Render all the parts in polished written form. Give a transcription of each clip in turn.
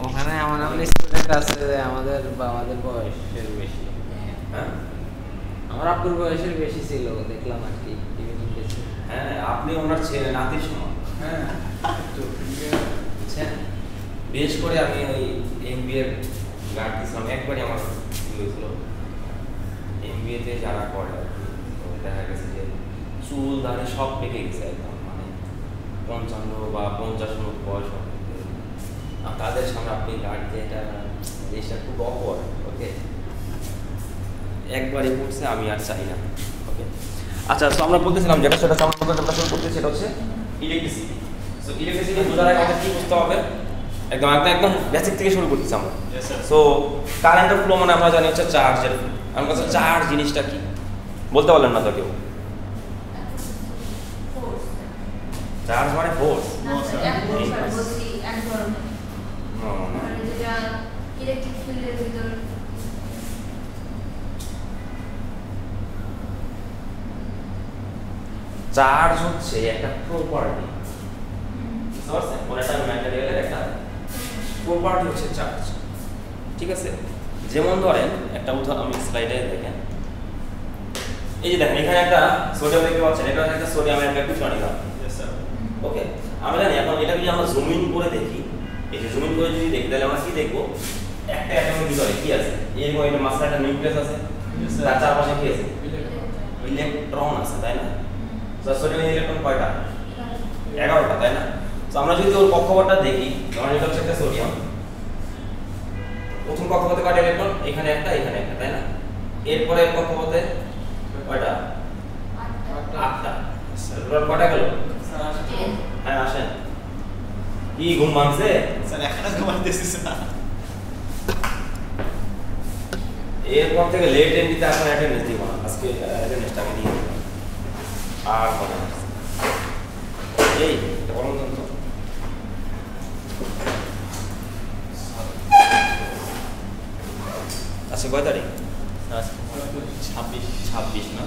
ওখানে এমন এমন স্টুডেন্ট আছে যে আমাদের বয়সের বেশি। হ্যাঁ, আমার আব্বুর বয়সের বেশি ছিল, দেখলাম আর কি। হ্যাঁ, আপনি ওনার ছেলে নাতির সমান। হ্যাঁ, বিশেষ করে আমি ওই এমবিএ গার্ড দিয়েছিলাম, একবারই আমার হয়েছিল। এমবিএতে যারা করে দেখা গেছে যে চুল দাঁড়িয়ে সব পেকে গেছে একদম, মানে 55 বা 50 বয়স হবে। আর তাদের সামনে আপনি গার্ড দিয়ে এটা জিনিসটা খুব অপর। ওকে, একবারই পড়ছে, আমি আর চাই না। ওকে, আচ্ছা, তো আমরা বলতেছিলাম যেটা সেটা আমরা শুরু করতে, সেটা হচ্ছে ইলেকট্রিসিটি। সো ইলেকট্রিসিটি বোঝার আগে আমাদের কি বুঝতে হবে, একদম বেসিক থেকে শুরু করতেছি আমরা। সো কারেন্টের ফ্লো মানে আমরা জানি হচ্ছে চার্জের ফ্লো। আমার কাছে চার্জ জিনিসটা কি বলতে পারলেন না তো কেউ? চার্জ মানে ফোর্স। চার্জ হচ্ছে একটা প্রপার্টি, মানে একটা ম্যাটেরিয়ালের একটা প্রপার্টি হচ্ছে চার্জ। ঠিক আছে, যেমন ধরেন একটা উদাহরণ আমি স্লাইডে দেখেন, এই যে দেখেন এখানে একটা সোডিয়াম দেখতে পাচ্ছেন, এটা একটা সোডিয়ামের একটা টনিক। ওকে, আমরা জানি এখন এটা যদি আমরা জুম ইন করে দেখি, এই যে জুম ইন করে যদি দেখি তাহলে আমরা কি দেখবো, একটা অ্যাটমের ভিতরে কি আছে, এরকম একটা মাঝখানে একটা নিউক্লিয়াস আছে, তার চারপাশে কি আছে, ইলেকট্রন আছে, তাই না? সোডিয়ামের ইলেকট্রন কয়টা? 11টা, তাই না? তো আমরা যদি ওর কক্ষপথটা দেখি, যেমন এটা হচ্ছে একটা সোডিয়াম, প্রথম কক্ষপথে কয়টা ইলেকট্রন? এখানে একটা, এখানে একটা, তাই না? এরপরে কক্ষপথে কয়টা? 8টা। টোটাল কয়টা গেল? হ্যাঁ, আসেন। কি ঘুম ভাঙছে? স্যার এখনো ঘুমাইতেছিস না? এরপর থেকে লেট এন্ট্রিতে এখন অ্যাটেন্ডেন্স দিব না, আজকে অ্যাটেন্ডেন্সটাকে দিয়ে দেব। আর হবে না। এই বলুন তো, আজকে কয় তারিখ? 26 না?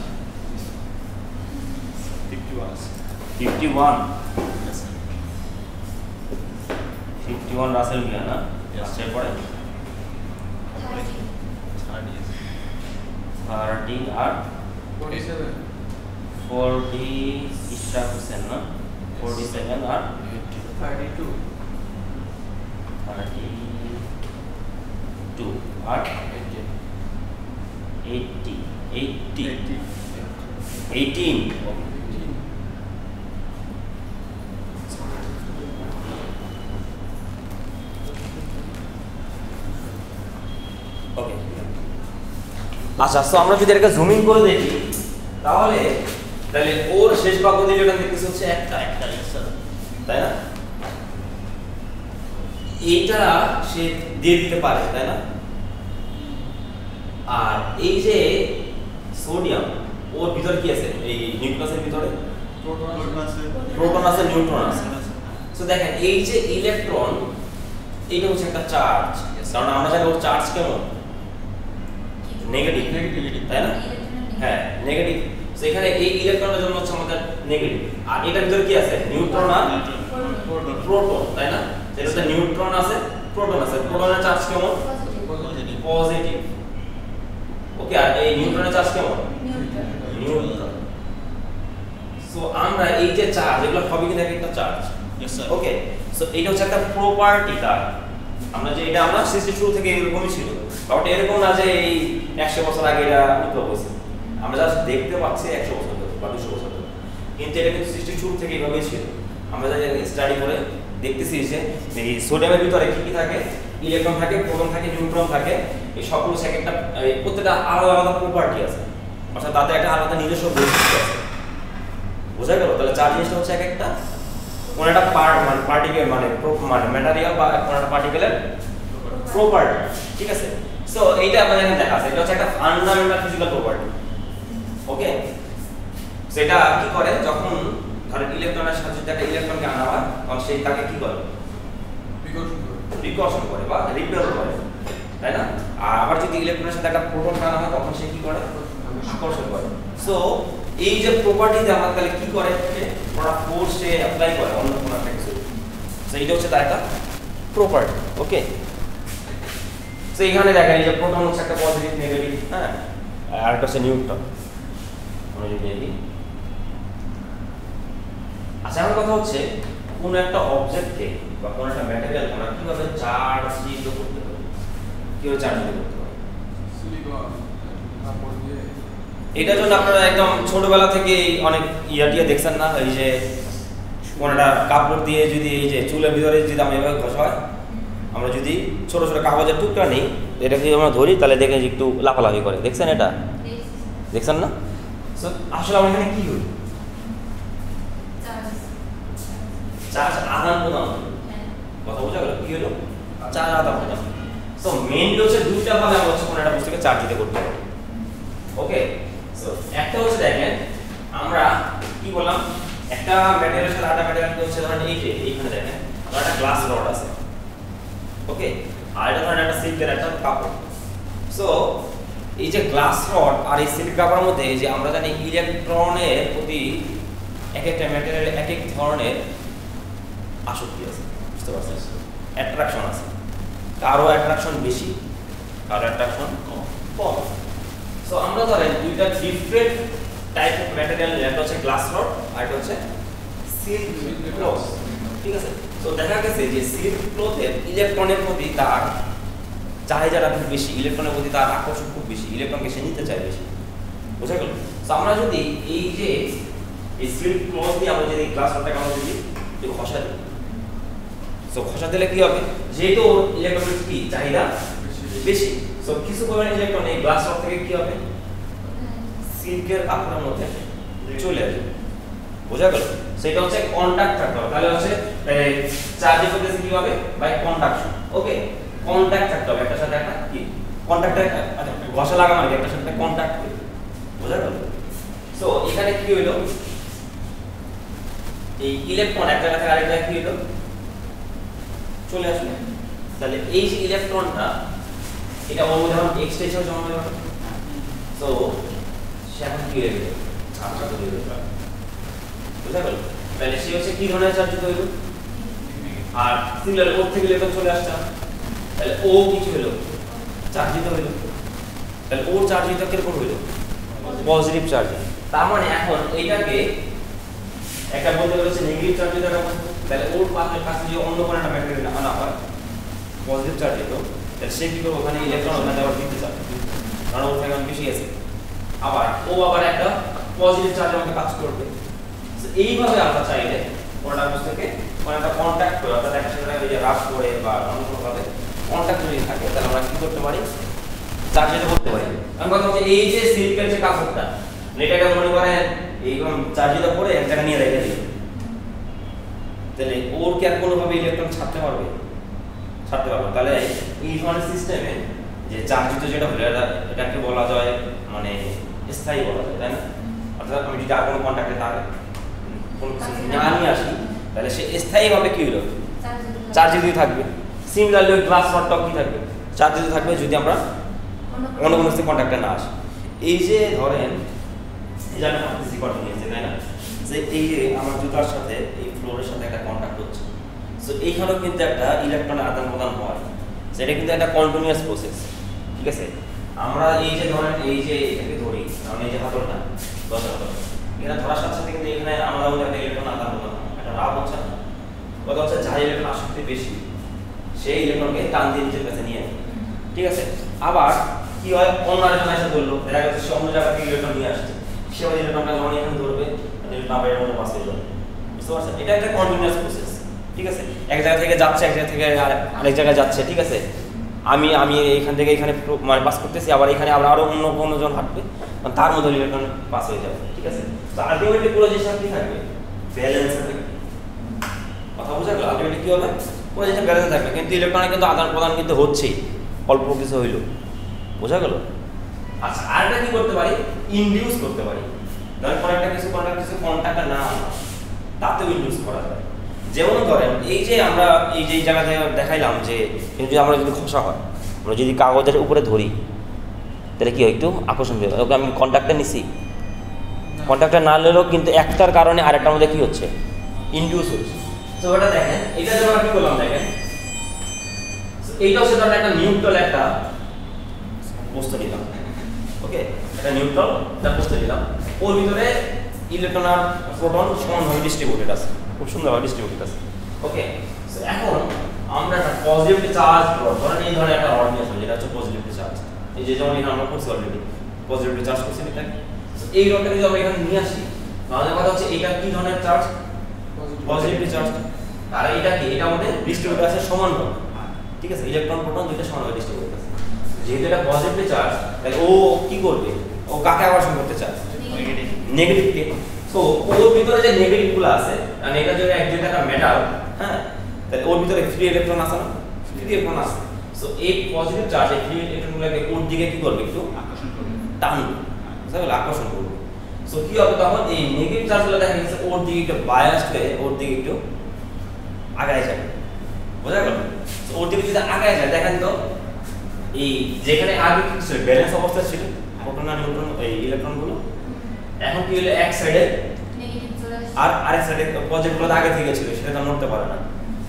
51 রাসেল মিয়া না? আজকের পরে 30 আর 40 ইশরাক হোসেন না? 47 আর 32 আর 18 ওকে। আচ্ছা, তো আমরা যদি এটাকে জুম ইন করে দেখি তাহলে ওর শেষ বাক্য দিয়ে যেটা দেখতেছি হচ্ছে একটা, তাই না? এইটা সে দিয়ে দিতে পারে, তাই না? আর এই যে সোডিয়াম, ওর ভিতরে কি আছে? এই নিউক্লিয়াসের ভিতরে প্রোটন আছে, নিউট্রন আছে। সো দেখেন এই যে ইলেকট্রন, এইটা হচ্ছে একটা চার্জ, কারণ আমরা জানি ওর চার্জ কেমন? নেগেটিভ, তাই না? হ্যাঁ, নেগেটিভ। সো এখানে এই ইলেকট্রনের জন্য হচ্ছে আমাদের নেগেটিভ, আর এটার ভিতরে কি আছে? নিউট্রন আর প্রোটন, তাই না? এটাতে নিউট্রন আছে, প্রোটন আছে। প্রোটনের চার্জ কেমন? পজিটিভ। ওকে, আর এই নিউট্রনের চার্জ কেমন? নিউট্রন। সো আমরা এই যে চার্জ, এগুলো সবই কিন্তু একটা চার্জ। ওকে, সো এটা হচ্ছে একটা প্রপার্টি তার। আমরা যে এটা আমরা সৃষ্টি শুরু থেকে এরকমই ছিল, বাট এরকম না যে এই 100 বছর আগে এটা উদ্ভব হয়েছে। আমরা জাস্ট দেখতে পাচ্ছি 100 বছর ধরে বা 200 বছর ধরে, কিন্তু এটা কিন্তু সৃষ্টি শুরু থেকে এইভাবেই ছিল। আমরা যা স্টাডি করে দেখতেছি যে এই সোডিয়ামের ভিতরে কি কি থাকে, ইলেকট্রন থাকে, প্রোটন থাকে, নিউট্রন থাকে। এই সবগুলো একটা প্রত্যেকটা আলাদা আলাদা প্রপার্টি আছে, অর্থাৎ তাদের একটা আলাদা নিজস্ব বৈশিষ্ট্য আছে। বোঝা গেল? তাহলে চার জিনিসটা হচ্ছে একটা কোন একটা পার্টিকেল মানে ম্যাটেরিয়াল বা কোন একটা পার্টিকেলের প্রপার্টি। ঠিক আছে, সো এইটা আমাদের এখানে দেখা আছে, এটা হচ্ছে একটা ফান্ডামেন্টাল ফিজিক্যাল প্রপার্টি। ওকে, সেটা কি করে, যখন ধরেন ইলেকট্রনের সাথে যদি একটা ইলেকট্রনকে আনা হয় সেই তাকে কি করে প্রিকশন করে বা রিপেল করে, তাই না? আর আবার যদি ইলেকট্রনের সাথে একটা প্রোটন টানা হয় তখন সে কি করে আকর্ষণ করে। সো এই যে প্রপার্টিতে আমরা তাহলে কি করে ওরা ফোর্সে অ্যাপ্লাই করে অন্য কোনো একটা কিছু, সো এটা হচ্ছে তার একটা প্রপার্টি। ওকে, সো এখানে দেখেন এই যে প্রোটন হচ্ছে একটা পজিটিভ নেগেটিভ, হ্যাঁ, আর একটা হচ্ছে নিউট্রন। আচ্ছা, আমার কথা হচ্ছে কোন একটা অবজেক্টকে বা কোন একটা ম্যাটেরিয়াল আমরা কিভাবে চার্জিত করতে পারি, কিভাবে চার্জিত করতে পারি? এটার জন্য আপনারা একদম ছোটবেলা থেকে অনেক টিয়া দেখছেন না, এই যে কোন একটা কাপড় দিয়ে যদি এই যে চুলের ভিতরে যদি আমরা এভাবে ঘষা হয়, আমরা যদি ছোট ছোট কাগজের টুকরা নিই, এটাকে আমরা ধরি তাহলে দেখে একটু লাফালাফি করে, দেখছেন এটা? দেখছেন না? আসলে আমার এখানে কি হলো? চার্জ আদান প্রদান হলো। কথা বোঝা গেল? কি হলো? চার্জ আদান প্রদান। সো মেইনলি হচ্ছে দুইটা ভাবে আমরা হচ্ছে কোনো একটা বস্তুকে চার্জ দিতে করতে পারি। ওকে, সো একটা হচ্ছে দেখেন আমরা কি বললাম, একটা ম্যাটেরিয়ালের সাথে আরেকটা ম্যাটেরিয়াল হচ্ছে ধরেন এই যে এইখানে দেখেন আমার একটা গ্লাস রড আছে। ওকে, আর এটা ধরেন একটা সিল্কের একটা কাপড়। সো এই যে গ্লাস রড আর এই সিল্ক কাপড়ের মধ্যে এই যে আমরা জানি ইলেকট্রনের প্রতি এক একটা ম্যাটেরিয়ালে এক এক ধরনের আসক্তি আছে, বুঝতে পারছেন? অ্যাট্রাকশন আছে, কারো অ্যাট্রাকশন বেশি, কারো অ্যাট্রাকশন কম। সো আমরা ধরেন দুইটা ডিফারেন্ট টাইপ অফ ম্যাটেরিয়াল, একটা হচ্ছে গ্লাস রড আর একটা হচ্ছে সিল্ক ক্লথ, ঠিক আছে? সো দেখা গেছে যে সিল্ক ক্লথের ইলেকট্রনের প্রতি তার চাহিদাটা খুব বেশি, ইলেকট্রনের প্রতি তার আকর্ষণ খুব বেশি, ইলেকট্রনকে সে নিতে চায় বেশি, বুঝা গেল? সো আমরা যদি এই যে এই সিল্ক ক্লথ দিয়ে আমরা যদি গ্লাস রডটাকে আমরা যদি ঘষা দিই, সো ঘষা দিলে কি হবে, যেহেতু ইলেকট্রনের কি চাহিদা বেশি, সো কিছু পরিমাণ ইলেকট্রন এই গ্লাস রড থেকে কি হবে সিল্কের কাপড়ের মধ্যে চলে আসবে, বোঝা গেল? সেটা হচ্ছে কন্টাক্ট থাকতে হবে, তাহলে হচ্ছে চার্জ করতেছে কি হবে বাই কন্ডাকশন। ওকে, কন্টাক্ট থাকতে হবে একটার সাথে একটা, কি কন্টাক্টে আচ্ছা ঘষা লাগা মানে একটার সাথে কন্টাক্ট হবে, বোঝা গেল? সো এখানে কি হইলো, এই ইলেকট্রন একটা জায়গা থেকে আরেক জায়গায় কি হলো চলে আসলো, তাহলে এই যে ইলেকট্রনটা এটা ওর মধ্যে যখন এক্সটেনশন জমা হয়ে যাবে, সো সে এখন কি হয়ে গেল চার্জ হয়ে গেল, বুঝা গেল? তাহলে সে হচ্ছে কি ধরনের চার্জিত হইল, আর সিমিলার ওর থেকে ইলেকট্রন চলে আসছে, তাহলে ও কিছু হলো চার্জিত হইল, তাহলে ওর চার্জিত কিরকম হইল পজিটিভ চার্জ। তার মানে এখন এইটাকে একটা বলতে বলেছে নেগেটিভ চার্জিত একটা বস্তু, তাহলে ওর কাছে যদি অন্য কোনো একটা ম্যাটেরিয়াল আনা হয় পজিটিভ চার্জিত, তাহলে সে কি করবে ওখানে ইলেকট্রন ওখানে আবার দিতে চাবে, কারণ ওর থেকে বেশি আছে, আবার ও আবার একটা পজিটিভ চার্জ আমাকে কাজ করবে। এইভাবে আমরা চাইলে কোনটা বস্তুকে কোনো একটা কন্টাক্ট করে অর্থাৎ একটা সাথে ওই যে রাফ করে বা অন্য কোনোভাবে কন্টাক্ট যদি থাকে তাহলে আমরা কি করতে পারি চার্জিত করতে পারি। কারণ কথা হচ্ছে এই যে সিল্কের যে কাপড়টা এটাকে মনে করেন এইরকম চার্জিত করে এক জায়গায় নিয়ে রেখে দিই, তাহলে ওর কি আর কোনোভাবে ইলেকট্রন ছাড়তে পারবে? ছাড়তে পারবে। তাহলে এই ধরনের সিস্টেমে যে চার্জিত যেটা হলো এটাকে বলা যায় মানে স্থায়ী বলা যায়, তাই না? অর্থাৎ আমি যদি আর কোনো কন্ট্যাক্টে থাকে কোনো কিছু না নিয়ে আসি তাহলে সে স্থায়ীভাবে কি হলো চার্জিত থাকবে। সিমিলারলি ওই গ্লাস রডটাও কি থাকবে চার্জিত থাকবে যদি আমরা অন্য কোনো কন্ট্যাক্টে না আসি। এই যে ধরেন এই যে আমি হাঁটতেছি কন্টিনিউয়াসলি, তাই না? যে এই যে আমার জুতার সাথে এই ফ্লোরের সাথে একটা কন্ট্যাক্ট হচ্ছে, সো এইখানেও কিন্তু একটা ইলেকট্রনের আদান প্রদান হয়, সেটা কিন্তু একটা কন্টিনিউয়াস প্রসেস, ঠিক আছে? আমরা এই যে ধরেন এই যে এটাকে ধরি, কারণ এই যে হাতলটা দশা হাতল এখানে ধরার সাথে সাথে কিন্তু এখানে আমাদের মধ্যে একটা ইলেকট্রন আদান প্রদান হয়, একটা রাব হচ্ছে না, কথা হচ্ছে যার ইলেকট্রন আসক্তি বেশি সেই ইলেকট্রনকে টান দিয়ে নিজের কাছে নিয়ে নেয়, ঠিক আছে? আবার কি হয় অন্য আরেকজন এসে ধরলো, দেখা গেছে সে অন্য জায়গা থেকে ইলেকট্রন নিয়ে আসছে, সে ওই ইলেকট্রনটা যখন এখানে ধরবে নাম্বারের মধ্যে পাস হয়ে যাবে, বুঝতে পারছেন? এটা একটা কন্টিনিউয়াস প্রসেস, ঠিক আছে? এক জায়গা থেকে যাচ্ছে এক জায়গা থেকে আরেক জায়গায় যাচ্ছে, ঠিক আছে? আমি এখান থেকে এখানে মানে পাস করতেছি, আবার এখানে আবার আরো অন্য কোনো জন হাঁটবে, তার মধ্যে ইলেকট্রন পাস হয়ে যাবে, ঠিক আছে? তো আলটিমেটলি পুরো জিনিসটা কি থাকবে ব্যালেন্সে থাকবে, কথা বোঝা গেল? আলটিমেটলি কি হবে পুরো জিনিসটা ব্যালেন্সে থাকবে, কিন্তু ইলেকট্রনের কিন্তু আদান প্রদান কিন্তু হচ্ছেই, অল্প কিছু হইলো, বোঝা গেল? আচ্ছা, আরেকটা কি করতে পারি ইনডিউস করতে পারি, ধরেন কোনো একটা কিছু কন্ট্যাক্ট না তাতেও ইনডিউস করা যায়, যেমন ধরেন এই যে আমরা এই যে জায়গাতে দেখাইলাম যে যদি আমরা যদি খসা হয়, আমরা যদি কাগজের উপরে ধরি তাহলে কি হয়, একটু আকর্ষণ পেয়ে ওকে আমি কন্ট্যাক্টটা নিছি, কন্ট্যাক্টটা না নিলেও কিন্তু একটার কারণে আরেকটার মধ্যে কি হচ্ছে, ইনডিউস হচ্ছে। তো ওটা দেখেন, এটা যেমন আমরা কি করলাম দেখেন, এইটা হচ্ছে ধরেন একটা নিউট্রাল একটা বস্তু নিলাম, ওকে, একটা নিউট্রাল একটা বস্তু নিলাম, ওর ভিতরে ইলেকট্রন আর প্রোটন সমানভাবে ডিস্ট্রিবিউটেড আছে, খুব সুন্দরভাবে ডিস্ট্রিবিউটেড আছে, ওকে। সো এখন আমরা একটা পজিটিভলি চার্জ রড, ধরেন এই ধরনের একটা রড নিয়ে আসলাম যেটা হচ্ছে পজিটিভলি চার্জ, এই যে যেমন এখানে আমরা করছি অলরেডি পজিটিভলি চার্জ করছি এটাকে। এই রডটা যদি আমরা এখানে নিয়ে আসি তাহলে কথা হচ্ছে এটা কি ধরনের চার্জ, পজিটিভলি চার্জ, আর এটা কি, এটা আমাদের ডিস্ট্রিবিউট আছে সমানভাবে, ঠিক আছে, ইলেকট্রন প্রোটন দুইটা সমানভাবে ডিস্ট্রিবিউট আছে। যেহেতু এটা পজিটিভলি চার্জ তাহলে ও কি করবে, ও কাকে আকর্ষণ করতে চায়, নেগেটিভকে। সো ওর ভিতরে যে নেগেটিভ গুলো আছে, মানে এটা যদি একটা মেটাল, হ্যাঁ, তাহলে ওর ভিতরে ফ্রি ইলেকট্রন আছে না, ফ্রি ইলেকট্রন আছে। সো এই পজিটিভ চার্জ এই ফ্রি ইলেকট্রনগুলোকে ওর দিকে কি করবে, একটু আকর্ষণ করবে, টানবে, বুঝতে পারলে, আকর্ষণ করবে। সো কি হবে তখন, এই নেগেটিভ চার্জগুলো দেখা গেছে ওর দিকে একটু বায়াসড হয়ে ওর দিকে একটু আগায় যাবে, বোঝা গেল। সো ওর দিকে যদি আগায় যায় দেখেন তো, এই যেখানে আগে কি ছিল, ব্যালেন্স অবস্থা ছিল প্রোটন আর নিউট্রন এই ইলেকট্রনগুলো, এখন কি হলো, এক সাইডে নেগেটিভ চলে আসছে আর আরেক সাইডে পজিটিভগুলো আগে থেকে ছিল সেটা তো নড়তে পারে না,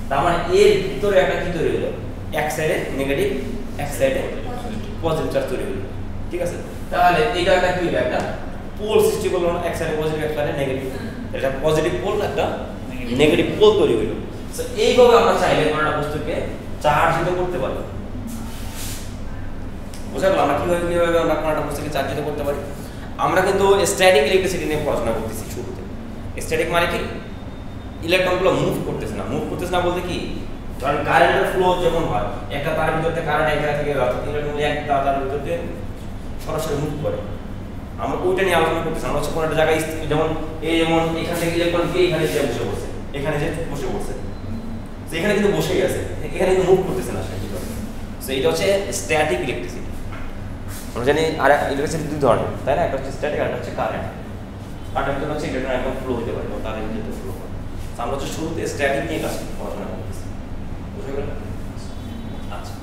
তার মানে এর ভিতরে একটা কি তৈরি হলো, এক সাইডে নেগেটিভ এক সাইডে পজিটিভ চার্জ তৈরি হলো, ঠিক আছে। তাহলে এটা একটা কি হলো, একটা পোল সৃষ্টি করলো না, এক সাইডে পজিটিভ এক সাইডে নেগেটিভ, এটা পজিটিভ পোল একটা নেগেটিভ পোল তৈরি হলো। সো এইভাবে আমরা চাইলে কোনো একটা বস্তুকে চার্জিত করতে পারি, বুঝা গেল। আমরা কিভাবে আমরা কোনো একটা বস্তুকে চার্জিত করতে পারি। আমরা কিন্তু স্ট্যাটিক ইলেকট্রিসিটি নিয়ে পড়াশোনা করতেছি শুরুতে। স্ট্যাটিক মানে কি, ইলেকট্রনগুলো মুভ করতেছে না বলতে কি, কারণ কারেন্টের ফ্লো যেমন হয়, একটা তারের ভিতর থেকে কারেন্ট এক জায়গা থেকে ইলেকট্রনগুলো এক তারের ভিতর দিয়ে সরাসরি মুভ করে, আমরা ওইটা নিয়ে আলোচনা করতেছি। আমরা হচ্ছে কোনো একটা জায়গায় যেমন এখান থেকে ইলেকট্রন গিয়ে এখানে যে বসে পড়ছে, এখানে যে বসে পড়ছে, তো এখানে কিন্তু বসেই আছে, এখানে কিন্তু মুভ করতেছে না সেটা। তো এটা হচ্ছে স্ট্যাটিক ইলেকট্রিসিটি। আমরা জানি আর ইলেকট্রিসিটি দুই ধরনের, তাই না, একটা হচ্ছে স্ট্যাটিক আর একটা হচ্ছে কারেন্ট। কারেন্ট ভিতরে হচ্ছে ইলেকট্রন একদম ফ্লো হতে পারে, তারের ভিতরে ফ্লো হয়। তো আমরা হচ্ছে শুরুতে স্ট্যাটিক নিয়ে কাজ পড়াশোনা করতেছি, বুঝতে গেল। আচ্ছা,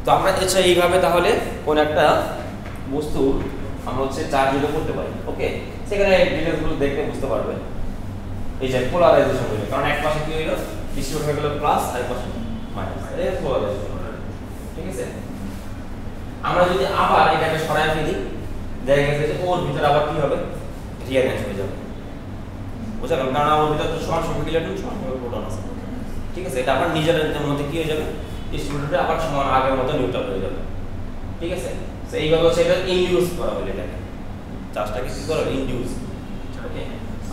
তো আমরা আচ্ছা এইভাবে তাহলে কোন একটা বস্তু আমরা হচ্ছে চার্জ করতে পারি, ওকে। সেখানে ডিটেইলসগুলো দেখতে বুঝতে পারবে। এই যে পোলারাইজেশন হলো, কারণ এক পাশে কি হলো, ডিস্ট্রিবিউট হয়ে গেল প্লাস, আর এক পাশে মাইনাস, এই পোলারাইজেশন, ঠিক আছে। আমরা যদি আবার এটাকে সরায় ফেলি দেখা গেছে যে ওর ভিতরে আবার কি হবে, রিঅ্যারেঞ্জ হয়ে যাবে, বুঝা গেল। কারণ ওর ভিতরে তো সমান সংখ্যক ইলেকট্রন সমান সংখ্যক প্রোটন আছে, ঠিক আছে। এটা আবার নিজের মধ্যে কি হয়ে যাবে, ডিস্ট্রিবিউটরে আবার সমান আগের মতো নিউট্রাল হয়ে যাবে, ঠিক আছে। তো এইভাবে হচ্ছে এটা ইনডিউস করা হলো, এটাকে চার্জটাকে কি করা হলো, ইনডিউস, ওকে।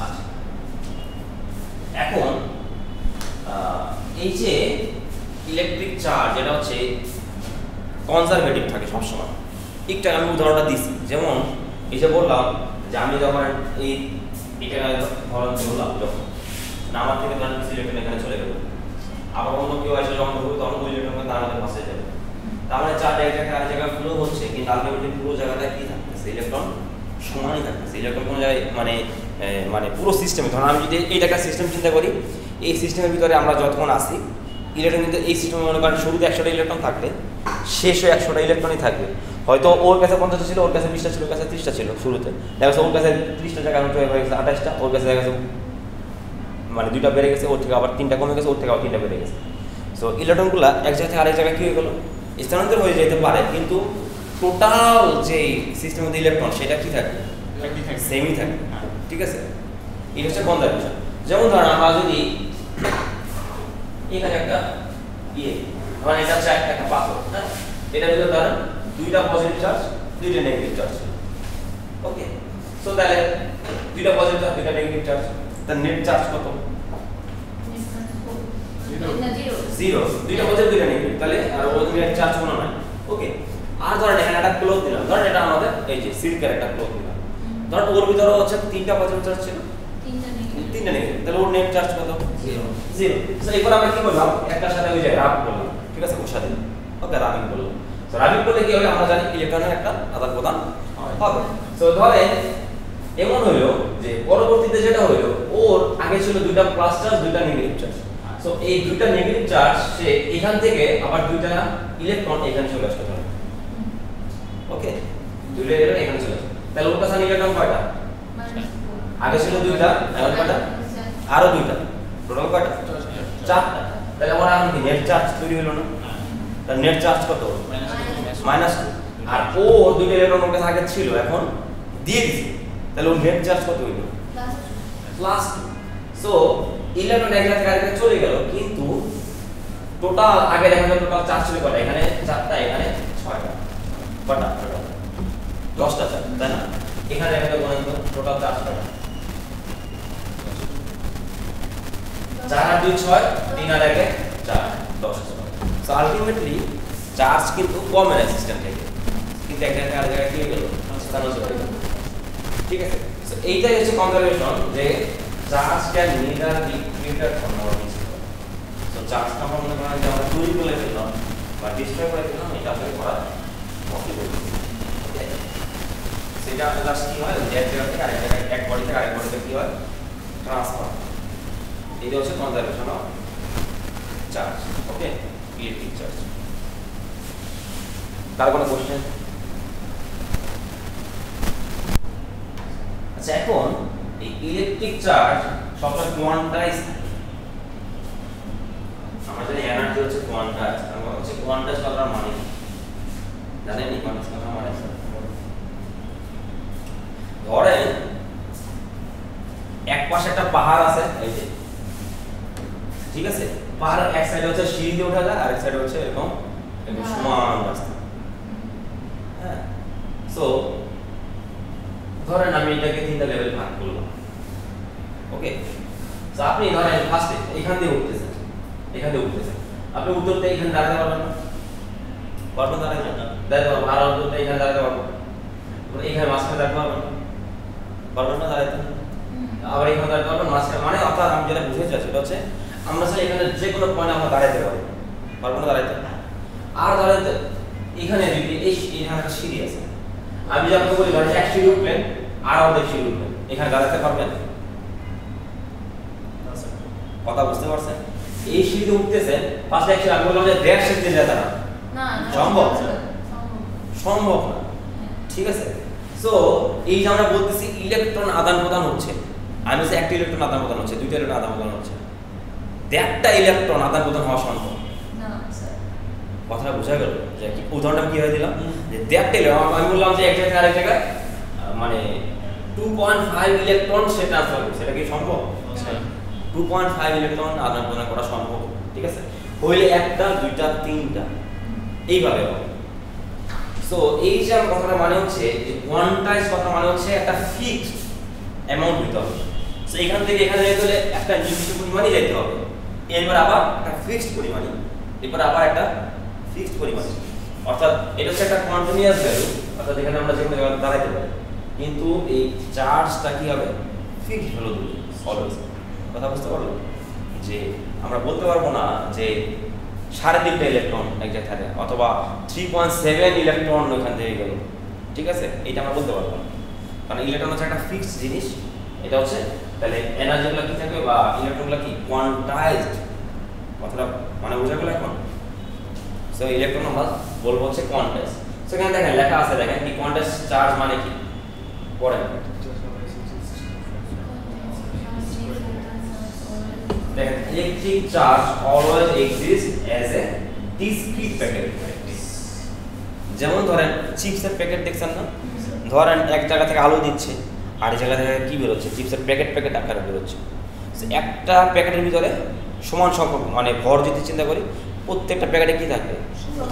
আচ্ছা, এখন এই যে ইলেকট্রিক চার্জ এটা হচ্ছে কনজারভেটিভ থাকে সবসময়। একটা আমি উদাহরণটা দিচ্ছি, যেমন এই যে বললাম যে আমি যখন এটা ধরন ধরলাম, যখন আমার থেকে ধরেন কিছু ইলেকট্রন এখানে চলে গেল, আবার অন্য কেউ এসে যখন ধরবো তখন ওই ইলেকট্রন তার মধ্যে ফাঁসে যাবে। তার মানে চার্জ এক জায়গায় আর জায়গায় ফ্লো হচ্ছে, কিন্তু আলটিমেটলি পুরো জায়গাটা কি থাকতেছে, ইলেকট্রন সমানই থাকতেছে। ইলেকট্রন কোনো জায়গায় মানে পুরো সিস্টেমে, ধরুন আমি যদি এইটা একটা সিস্টেম চিন্তা করি, এই সিস্টেমের ভিতরে আমরা যতক্ষণ আসি ইলেকট্রন কিন্তু এই সিস্টেমে মনে করেন শুরুতে 100টা ইলেকট্রন থাকলে শেষে 100টা ইলেকট্রনই থাকবে। হয়তো ওর কাছে 50টা ছিল, ওর কাছে 20টা ছিল, ওর কাছে 30টা ছিল শুরুতে, দেখা যাচ্ছে ওর কাছে 30টা জায়গায় হয়ে গেছে 28টা, ওর কাছে দেখা গেছে মানে 2টা বেড়ে গেছে, ওর থেকে আবার 3টা কমে গেছে, ওর থেকে আবার 3টা বেড়ে গেছে। সো ইলেকট্রনগুলো এক জায়গা থেকে আরেক জায়গায় কী হয়ে গেলো, স্থানান্তর হয়ে যেতে পারে, কিন্তু টোটাল যে সিস্টেমের মধ্যে ইলেকট্রন সেটা কি থাকবে, সেমই থাকবে, ঠিক আছে। এটা হচ্ছে কনজারভেশন। যেমন ধরেন আমরা যদি এখানে একটা মানে এটা হচ্ছে একটা পাথর, হ্যাঁ, এটার ভিতরে ধরেন 2টা পজিটিভ চার্জ 2টা নেগেটিভ চার্জ, ওকে। সো তাহলে 2টা পজিটিভ চার্জ 2টা নেগেটিভ চার্জ, তার নেট চার্জ কত, 0, 2টা পজিটিভ 2টা নেগেটিভ, তাহলে আর ওর নেট চার্জ কোনো নাই, ওকে। আর ধরেন এখানে একটা ক্লোজ দিলাম, ধরেন এটা আমাদের এই যে সিল্কের একটা ক্লোজ দিলাম, ধরেন ওর ভিতরে হচ্ছে 3টা পজিটিভ চার্জ ছিল 3টা নেগেটিভ, তাহলে ওর নেট চার্জ কত, 0। সো এরপর আমরা কি করলাম, একটার সাথে ওই যে রাব করলাম, ঠিক আছে, ওর সাথে ওকে রাবিং করলাম। সো রাবিং করলে কি হবে, আমরা জানি ইলেকট্রনের একটা আদান প্রদান হবে। সো ধরেন এমন হলো যে পরবর্তীতে যেটা হলো ওর আগে ছিল দুইটা প্লাস চার্জ দুইটা নেগেটিভ চার্জ সো এই দুইটা নেগেটিভ চার্জ সে এখান থেকে আবার দুইটা ইলেকট্রন এখানে চলে আসতে পারে ওকে দুইটা ইলেকট্রন এখানে চলে আসে তাহলে ওর কাছে ইলেকট্রন কয়টা আগে ছিল দুইটা এখন কয়টা আরো দুইটা টোটাল কয়টা চারটা তাহলে আমরা এখন কি নেট চার্জ তৈরি হলো না তার নেট চার্জ কত -2 আর ও দুইটা ইলেকট্রন ওর কাছে আগে ছিল এখন দিয়ে দিছে তাহলে ওর নেট চার্জ কত হইলো +2 সো ইলেকট্রন এক জায়গা থেকে আরেকটা চলে গেল কিন্তু টোটাল আগে দেখা গেল টোটাল চার্জ ছিল কয়টা এখানে 4টা এখানে 6টা কয়টা টোটাল 10টা চার্জ তাই না এখানে দেখা গেল টোটাল চার্জ কয়টা 4 আর 2 6 3 আর 1 4 10 সো আলটিমেটলি চার্জ কিন্তু কমে না সিস্টেম থেকে কিন্তু এক জায়গা থেকে আরেক জায়গায় কি গেল স্থানান্তর হয়ে গেল ঠিক আছে সো এইটাই হচ্ছে কনজারভেশন যে charge can neither B created for not destroyed so charge আমরা মনে করেন যে আমরা তৈরি করে ফেললাম বা ডিস্ট্রয় করে ফেললাম এটা আসলে করা পসিবল ওকে সেটা জাস্ট কি হয় যে এক জায়গা থেকে আরেক জায়গায় এক বডি থেকে আরেক বডিতে কি হয় ট্রান্সফার এটা হচ্ছে conservation of charge okay electric charge তার কোনো কোশ্চেন আচ্ছা এখন এই ইলেকট্রিক চার্জ সবটা কোয়ান্টাইজ আমাদের এনার্জি হচ্ছে কোয়ান্টাইজ আমরা হচ্ছে কোয়ান্টাইজ কথার মানে জানেন নি কোয়ান্টাইজ কথার মানে ধরেন এক পাশে একটা পাহাড় আছে এই যে ঠিক আছে পাহাড়ের এক সাইডে হচ্ছে সিঁড়ি দিয়ে ওঠা যায় আর এক সাইডে হচ্ছে এরকম একদম সমান রাস্তা হ্যাঁ সো ধরেন আমি এটাকে তিনটা লেভেল ভাগ করলাম ওকে সো আপনি ধরেন ফার্স্টে এখান দিয়ে উঠতেছেন আপনি উত্তরতে এখানে দাঁড়াতে পারবেন না দাঁড়াতে পারবেন আর উত্তরতে এখানে দাঁড়াতে পারবেন এখানে মাঝখানে দাঁড়াতে পারবেন না দাঁড়াতে আবার এখানে দাঁড়াতে পারবেন মাঝখানে মানে অর্থাৎ আমি যেটা বুঝতে চাচ্ছি সেটা হচ্ছে আমরা চাই এখানে যে কোনো পয়েন্টে আমরা দাঁড়াতে পারবো না দাঁড়াতে আর দাঁড়াতে এখানে যদি এখানে একটা সিঁড়ি আছে আমি যে আপনাকে বলি ধরেন এক সিঁড়ি উঠলেন আর অর্ধেক সিঁড়ি উঠলেন এখানে দাঁড়াতে পারবেন কথা বুঝতে পারছেন এই সিঁড়িতে উঠতেছেন পাশে এক সিঁড়ি আমি বললাম যে দেড় সিঁড়িতে যেতে না সম্ভব না ঠিক আছে সো এই যে আমরা বলতেছি ইলেকট্রন আদান প্রদান হচ্ছে আমি বলছি একটা ইলেকট্রন আদান প্রদান হচ্ছে দুইটা ইলেকট্রন আদান প্রদান হচ্ছে দেড়টা ইলেকট্রন আদান প্রদান হওয়া সম্ভব কথাটা বোঝা গেল যে কি উদাহরণটা কি হয়ে দিলাম যে দেড়টা ইলেকট্রন আমি বললাম যে এক জায়গা থেকে আরেক জায়গায় মানে 2.5 ইলেকট্রন সে ট্রান্সফার করছে সেটা কি সম্ভব 2.5 ইলেকট্রন আদান প্রদান করা সম্ভব ঠিক আছে হইলে একটা দুইটা তিনটা এইভাবে হবে সো এই যে আমার কথাটা মানে হচ্ছে যে কোয়ান্টাইজ কথা মানে হচ্ছে একটা ফিক্সড অ্যামাউন্ট দিতে হবে সো এখান থেকে এখানে যেতে হলে একটা নির্দিষ্ট পরিমাণই যেতে হবে এরপর আবার একটা ফিক্সড পরিমাণই এরপর আবার একটা ফিক্সড পরিমাণ অর্থাৎ এটা হচ্ছে একটা কন্টিনিউয়াস ভ্যালু অর্থাৎ এখানে আমরা যে কোনো জায়গায় দাঁড়াতে পারি কিন্তু এই চার্জটা কি হবে ফিক্সড ভ্যালু দিবে অলওয়েজ কথা বুঝতে পারলো যে আমরা বলতে পারবো না যে 3.5টা ইলেকট্রন এক জায়গায় থাকে অথবা 3.7 ইলেকট্রন ওখান থেকে গেল ঠিক আছে এটা আমরা বলতে পারবো না কারণ ইলেকট্রন হচ্ছে একটা ফিক্সড জিনিস এটা হচ্ছে তাহলে এনার্জিগুলো কি থাকবে বা ইলেকট্রনগুলো কি কোয়ান্টাইজড কথাটা মানে বোঝা গেল এখন সো ইলেকট্রন আমরা বলবো হচ্ছে কোয়ান্টাইজ সো এখানে দেখেন লেখা আছে দেখেন কি কোয়ান্টাইজ চার্জ মানে কি পড়েন দেখেন electric charge always exist as a discrete packet যেমন ধরেন চিপসের প্যাকেট দেখছেন না ধরেন এক জায়গা থেকে আলু দিচ্ছে আর এক জায়গা থেকে কি বের হচ্ছে চিপসের প্যাকেট আকারে বের হচ্ছে একটা প্যাকেটের ভিতরে সমান সংখ্যক মানে ভর যদি চিন্তা করি প্রত্যেকটা প্যাকেটে কি থাকবে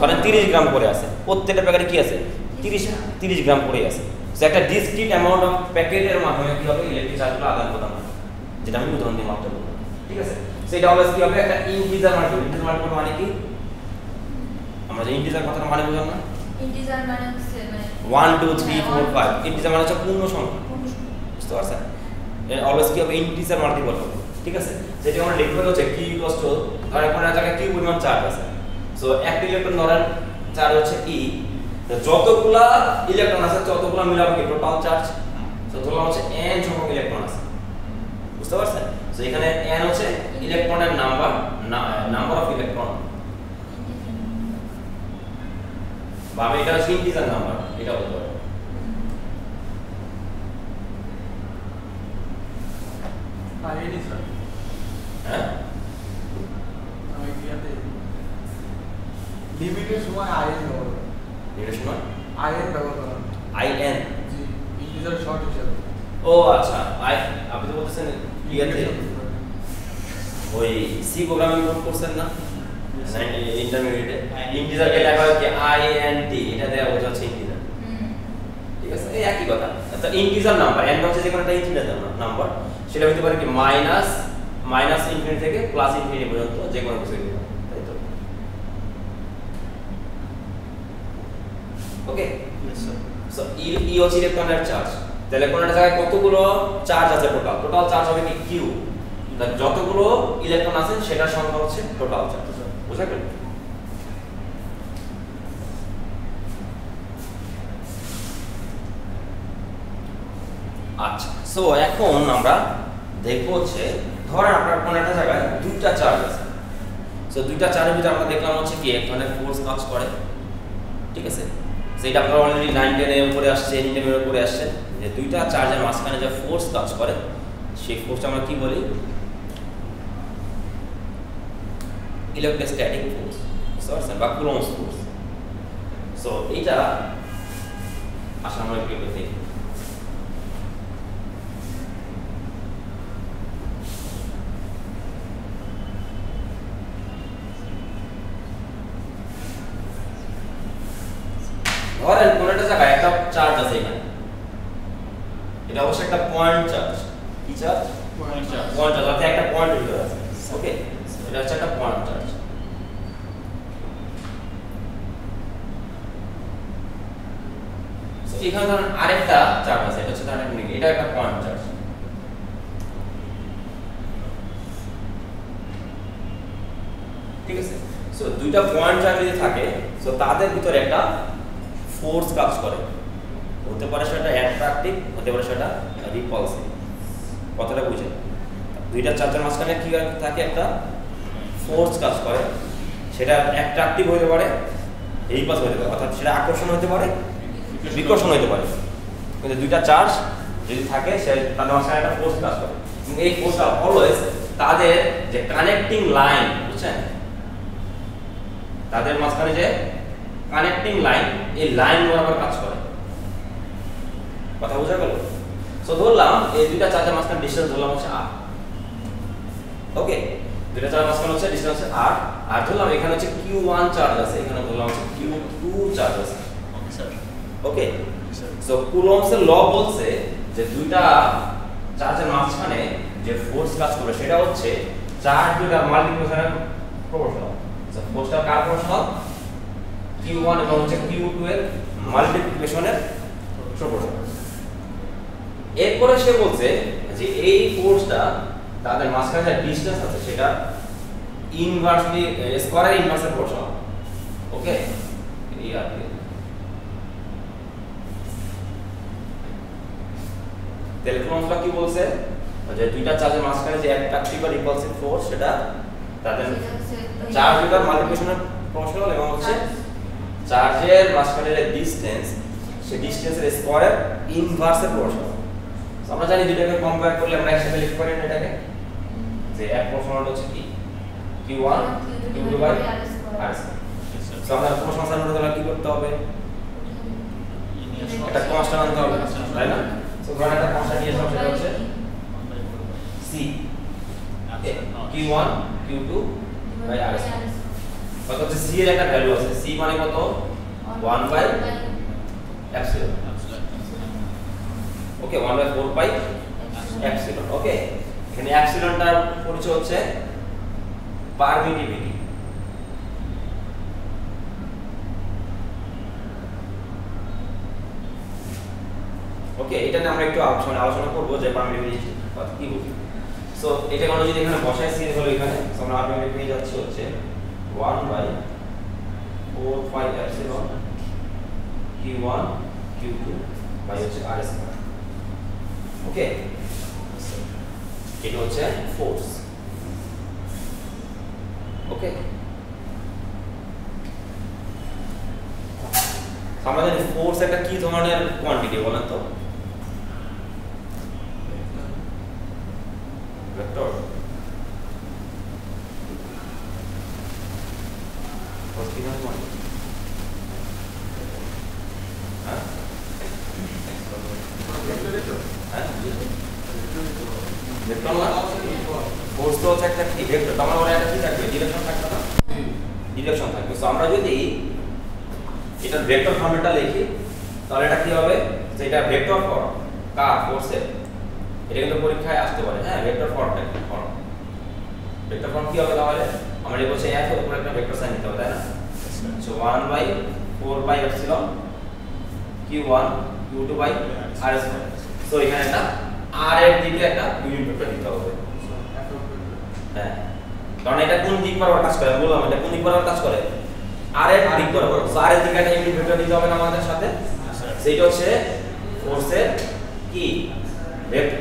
ধরেন 30 গ্রাম করে আছে প্রত্যেকটা প্যাকেটে কি আছে 30 গ্রাম করে আছে সো একটা ডিসক্রিট অ্যামাউন্ট অফ প্যাকেটের মাধ্যমে কি হবে ইলেকট্রিক চার্জগুলো আদান প্রদান হবে যেটা আমি উদাহরণ দিয়ে মাত্র বললাম ঠিক আছে সো এটা অলওয়েজ কি হবে একটা ইন্টিজার মাল্টিপল মানে কি আমরা যে ইন্টিজার কথাটা মানে বুঝলাম না ইন্টিজার মানে হচ্ছে 1 2 3 4 5 ইন্টিজার মানে হচ্ছে পূর্ণ সংখ্যা বুঝতে পারছেন অলওয়েজ কি হবে ইন্টিজার মাল্টিপল হবে ঠিক আছে যেটা আমরা লিখবো হচ্ছে কি ইকুয়ালস টু ধরেন কোন জায়গায় কি পরিমাণ চার্জ আছে সো একটা ইলেকট্রন ধরেন চার্জ হচ্ছে E তো যতগুলা ইলেকট্রন আছে ততগুলা মিলাবো কি টোটাল চার্জ সো ধরলাম হচ্ছে n সংখ্যক ইলেকট্রন আছে বুঝতে পারছেন? সো এখানে n হচ্ছে ইলেকট্রনের নাম্বার অফ ইলেকট্রন, বা আমি এটা হচ্ছে ইন্টিজার নাম্বার, এটা বলতে পারি। হ্যাঁ লিমিটের সময় আইএন ব্যবহার করা, লিমিটের সময় আইএন ব্যবহার করা, আইএন। জি ইন্টিজার শর্ট হিসাবে। ও আচ্ছা, আপনি তো বলতেছেন ইয়াতে ওই সি প্রোগ্রামিং কোড করছেন না ইন্টারমিডিয়েটে, ইন্টিজারকে লেখা হয় কি INT, এটা দেয়া বোঝাচ্ছে ইন্টিজার। ঠিক আছে, এই একই কথা। তো ইন্টিজার নাম্বার n হচ্ছে যে কোনো একটা ইন্টিজার নাম্বার, সেটা হতে পারে কি মাইনাস ইনফিনিটি থেকে প্লাস ইনফিনিটি পর্যন্ত যে কোনো কিছু হতে পারে, তাই তো? ওকে, সো ই হচ্ছে ইলেকট্রনের চার্জ। তাহলে কোন একটা জায়গায় কতগুলো চার্জ আছে, টোটাল চার্জ হবে কি কিউ, যতগুলো ইলেকট্রন আছে সেটার সংখ্যা হচ্ছে টোটাল চার্জ। বুঝা গেল? আচ্ছা, সো এখন আমরা দেখবো হচ্ছে ধরেন আপনার কোন একটা জায়গায় দুইটা চার্জ আছে। সো দুইটা চার্জের ভিতরে আমরা দেখলাম হচ্ছে কি এক ধরনের ফোর্স কাজ করে। ঠিক আছে, সেটা আপনারা অলরেডি 9 10 এর উপরে আসছে, 10 এর উপরে আসছে, যে দুইটা চার্জের মাঝখানে যে ফোর্স কাজ করে সেই ফোর্সটা আমরা কি বলি? ইলেকট্রোস্ট্যাটিক ফোর্স, বুঝতে বা কুলম্বস ফোর্স। সো এইটা আসলে আমরা একটু দেখি। ধরেন কোন একটা জায়গায় একটা চার্জ আছে এখানে, এটা অবশ্যই একটা পয়েন্ট চার্জ। কি চার্জ? Point charge. অর্থাৎ একটা পয়েন্ট ভিতরে আছে। ওকে, এটা হচ্ছে একটা পয়েন্ট চার্জ। সো এখানে ধরেন আরেকটা চার্জ আছে, এটা হচ্ছে ধরেন এটা একটা পয়েন্ট চার্জ। ঠিক আছে, সো দুইটা পয়েন্ট চার্জ যদি থাকে, সো তাদের ভিতরে একটা ফোর্স কাজ করে, হতে পারে সেটা অ্যাট্রাকটিভ, হতে পারে সেটা রিপালসিভ। কথাটা বুঝে? দুইটা চার্জের মাঝখানে কি থাকে? একটা ফোর্স কাজ করে, সেটা অ্যাট্রাকটিভ হতে পারে, রিপালসিভ হতে পারে, অর্থাৎ সেটা আকর্ষণ হতে পারে, বিকর্ষণ হতে পারে। কিন্তু দুইটা চার্জ যদি থাকে সে তাদের মাঝখানে একটা ফোর্স কাজ করে, এবং এই ফোর্সটা অলওয়েজ তাদের যে কানেক্টিং লাইন, বুঝছেন, তাদের মাঝখানে যে কানেক্টিং লাইন, এই লাইন বরাবর কাজ করে। কথা বোঝা গেল? সো ধরলাম এই দুইটা চার্জের মাঝখানে ডিসটেন্স ধরলাম হচ্ছে r। ওকে, দুইটা চার্জের মাঝখানে হচ্ছে ডিসটেন্স হচ্ছে r, আর ধরলাম এখানে হচ্ছে q1 চার্জ আছে, এখানে ধরলাম হচ্ছে q2 চার্জ আছে। Okay sir. ওকে, সো কুলম্বসের ল বলছে যে দুইটা চার্জের মাঝখানে যে ফোর্স কাজ করবে সেটা হচ্ছে চার্জ দুইটার মাল্টিপ্লিকেশনের প্রপোর্শনাল। সো ফোর্সটা কার প্রপোর্শনাল? q1 এবং হচ্ছে q2 এর মাল্টিপ্লিকেশনের প্রপোর্শনাল। এরপরে সে বলছে যে এই ফোর্সটা তাদের মাঝখানে যে ডিসটেন্স আছে সেটা ইনভার্সলি স্কয়ারের ইনভার্সে প্রপোর্শনাল। ওকে, এই আর কি। তাহলে কুলম্বসটা কি বলছে? যে দুইটা চার্জের মাঝখানে যে অ্যাট্রাকটিভ বা রিপালসিভ ফোর্স সেটা তাদের চার্জ দুটার মাল্টিপ্লিকেশনের প্রপোর্শনাল, এবং হচ্ছে চার্জের মাঝখানে যে ডিসটেন্স সেই ডিসটেন্সের স্কয়ারের ইনভার্সে প্রপোর্শনাল। আমরা জানি দুটাকে কম্পেয়ার করলে আমরা একসাথে লিখতে পারি না এটাকে, যে এক প্রপোর্শনাল হচ্ছে কি q1 q2 by r square. So আমরা প্রপোর্শনাল সাইন হলে কি করতে হবে? একটা কনস্ট্যান্ট আনতে হবে, তাই না? সো ধরেন একটা কনস্ট্যান্ট নিয়ে আসলাম, সেটা হচ্ছে c, q1 q2 by r square. কত হচ্ছে c এর একটা ভ্যালু আছে, c মানে কত? 1 by epsilon. Okay, 1 by 4 pi epsilon. Okay, এখানে এপসিলনটার পরিচয় হচ্ছে পারমিটিভিটি। ওকে, এটা নিয়ে আমরা একটু আলোচনা করব যে পারমিটিভিটি কথা কি বুঝি। সো এটা আমরা যদি এখানে বসাই, c হলো এখানে, সো আমরা পারমিটিভিটি পেয়ে যাচ্ছে হচ্ছে 1 by 4 pi epsilon q1 q2 by হচ্ছে r স্কয়ার। ওকে, এটা হচ্ছে ফোর্স। ওকে, আমরা জানি ফোর্স একটা কি ধরনের কোয়ান্টিটি বলেন তো? ভেক্টর। ফোর্স কি ধরনের কোয়ান্টিটি? হ্যাঁ ভেক্টর না, ফোর্স তো হচ্ছে একটা কি ভেক্টর, তার মানে একটা কি থাকবে, ডিরেকশন থাকবে না, ডিরেকশন থাকবে। সো আমরা যদি এটা ভেক্টর ফর্মটা লিখি তাহলে এটা কি হবে, যে এটা ভেক্টর ফর্ম কার ফোর্সের, এটা কিন্তু পরীক্ষায় আসতে পারে। হ্যাঁ, ভেক্টর ফর্মটা ফর্ম, ভেক্টর ফর্ম কি হবে তাহলে? আমরা যে বলছি F এর উপর একটা ভেক্টর সাইন দিতে হবে, তাই না? So 1/4 pi epsilon q1 q2 by r square. So এখানে একটা r এর দিকে একটা ইউনিট ভেক্টর দিতে হবে। হ্যাঁ, কারণ এটা কোন দিক বরাবর কাজ করে বললাম, এটা কোন দিক বরাবর কাজ করে, r এর দিক বরাবর। সো r এর দিকে একটা ইউনিট ভেক্টর দিতে হবে না আমাদের সাথে, সেটা হচ্ছে ফোর্সের কি ভেক্টর,